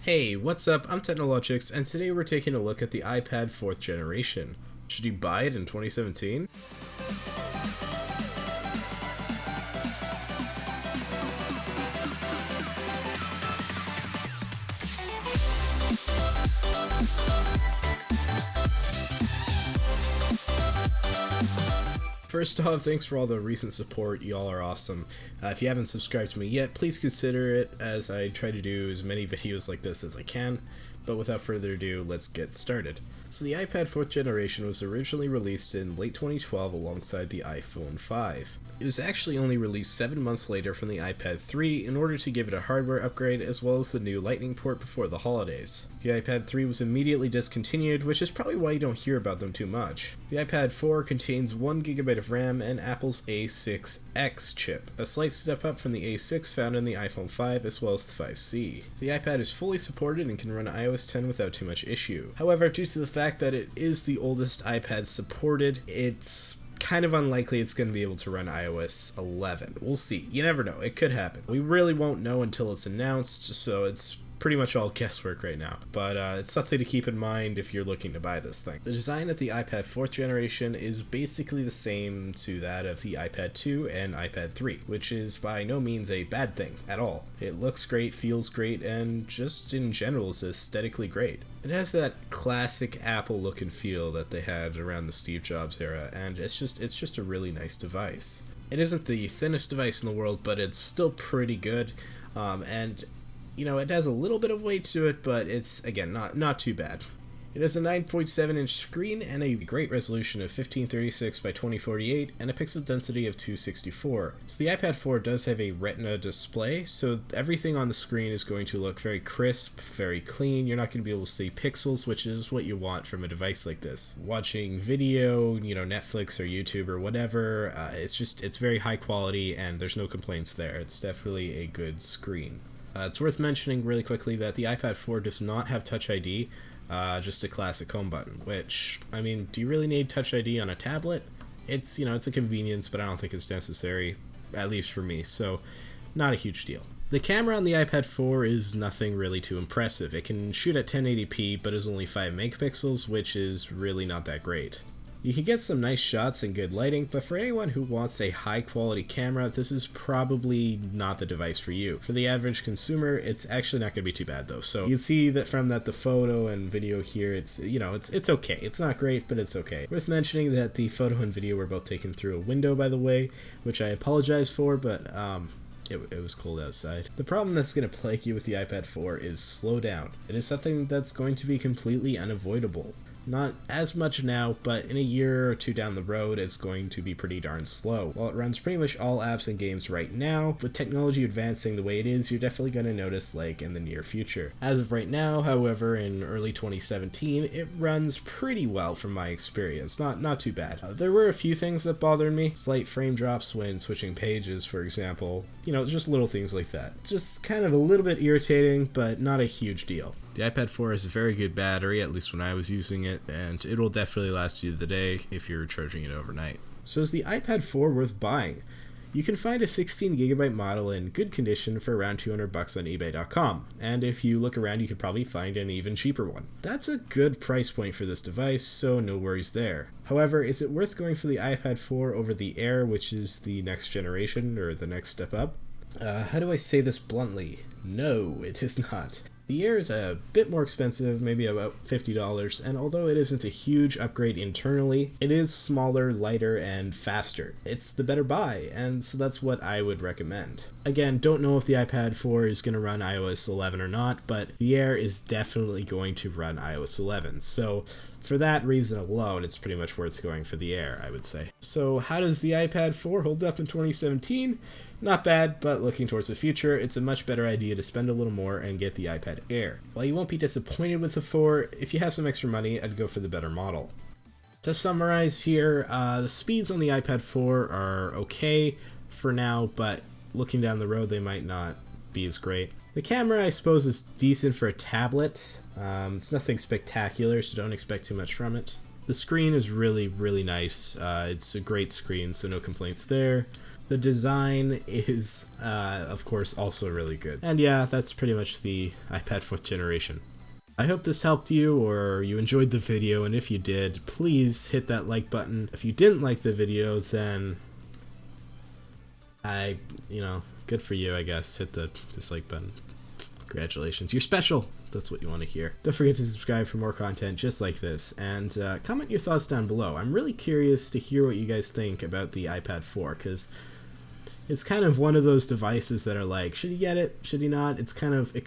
Hey, what's up? I'm Technologics, and today we're taking a look at the iPad 4th generation. Should you buy it in 2017? First off, thanks for all the recent support, y'all are awesome. If you haven't subscribed to me yet, please consider it, as I try to do as many videos like this as I can. But without further ado, let's get started. So the iPad 4th generation was originally released in late 2012 alongside the iPhone 5. It was actually only released 7 months later from the iPad 3 in order to give it a hardware upgrade as well as the new Lightning port before the holidays. The iPad 3 was immediately discontinued, which is probably why you don't hear about them too much. The iPad 4 contains 1GB of RAM and Apple's A6X chip, a slight step up from the A6 found in the iPhone 5 as well as the 5C. The iPad is fully supported and can run iOS 10 without too much issue. However, due to the fact that it is the oldest iPad supported, it's kind of unlikely it's going to be able to run iOS 11. We'll see. You never know. It could happen. We really won't know until it's announced, so it's pretty much all guesswork right now, but it's something to keep in mind if you're looking to buy this thing. The design of the iPad 4th generation is basically the same to that of the iPad 2 and iPad 3, which is by no means a bad thing at all. It looks great, feels great, and just in general is aesthetically great. It has that classic Apple look and feel that they had around the Steve Jobs era, and it's just a really nice device. It isn't the thinnest device in the world, but it's still pretty good, and you know, it has a little bit of weight to it, but it's, again, not too bad. It has a 9.7-inch screen and a great resolution of 1536 by 2048 and a pixel density of 264. So the iPad 4 does have a Retina display, so everything on the screen is going to look very crisp, very clean. You're not going to be able to see pixels, which is what you want from a device like this. Watching video, you know, Netflix or YouTube or whatever, it's very high quality and there's no complaints there. It's definitely a good screen. It's worth mentioning really quickly that the iPad 4 does not have Touch ID, just a classic home button, which, I mean, do you really need Touch ID on a tablet? It's, you know, it's a convenience, but I don't think it's necessary, at least for me, so not a huge deal. The camera on the iPad 4 is nothing really too impressive. It can shoot at 1080p, but is only 5 megapixels, which is really not that great. You can get some nice shots and good lighting, but for anyone who wants a high quality camera, this is probably not the device for you. For the average consumer, it's actually not going to be too bad though. So you can see that from the photo and video here, it's okay. It's not great, but it's okay. Worth mentioning that the photo and video were both taken through a window, by the way, which I apologize for, but it was cold outside. The problem that's going to plague you with the iPad 4 is slow down. It is something that's going to be completely unavoidable. Not as much now, but in a year or two down the road, it's going to be pretty darn slow. While it runs pretty much all apps and games right now, with technology advancing the way it is, you're definitely going to notice like in the near future. As of right now, however, in early 2017, it runs pretty well from my experience. Not too bad. There were a few things that bothered me. Slight frame drops when switching pages, for example. You know, just little things like that. Just kind of a little bit irritating, but not a huge deal. The iPad 4 has a very good battery, at least when I was using it, and it will definitely last you the day if you're charging it overnight. So is the iPad 4 worth buying? You can find a 16GB model in good condition for around $200 on eBay.com, and if you look around you could probably find an even cheaper one. That's a good price point for this device, so no worries there. However, is it worth going for the iPad 4 over the Air, which is the next generation, or the next step up? How do I say this bluntly? No, it is not. The Air is a bit more expensive, maybe about $50, and although it isn't a huge upgrade internally, it is smaller, lighter, and faster. It's the better buy, and so that's what I would recommend. Again, don't know if the iPad 4 is going to run iOS 11 or not, but the Air is definitely going to run iOS 11, so for that reason alone, it's pretty much worth going for the Air, I would say. So how does the iPad 4 hold up in 2017? Not bad, but looking towards the future, it's a much better idea to spend a little more and get the iPad Air. While you won't be disappointed with the 4, if you have some extra money, I'd go for the better model. To summarize here, the speeds on the iPad 4 are okay for now, but looking down the road, they might not be as great. The camera, I suppose, is decent for a tablet. It's nothing spectacular, so don't expect too much from it. The screen is really, really nice. It's a great screen, so no complaints there. The design is, of course, also really good. And yeah, that's pretty much the iPad 4th generation. I hope this helped you or you enjoyed the video, and if you did, please hit that like button. If you didn't like the video, then good for you, I guess. Hit the dislike button. Congratulations, you're special. That's what you want to hear. Don't forget to subscribe for more content just like this, and comment your thoughts down below. I'm really curious to hear what you guys think about the iPad 4, because it's kind of one of those devices that are like, should he get it? Should he not? It's kind of, it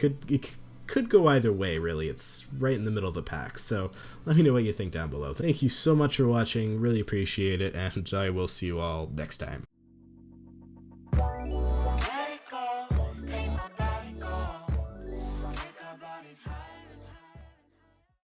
could go either way, really. It's right in the middle of the pack. So let me know what you think down below. Thank you so much for watching. Really appreciate it, and I will see you all next time.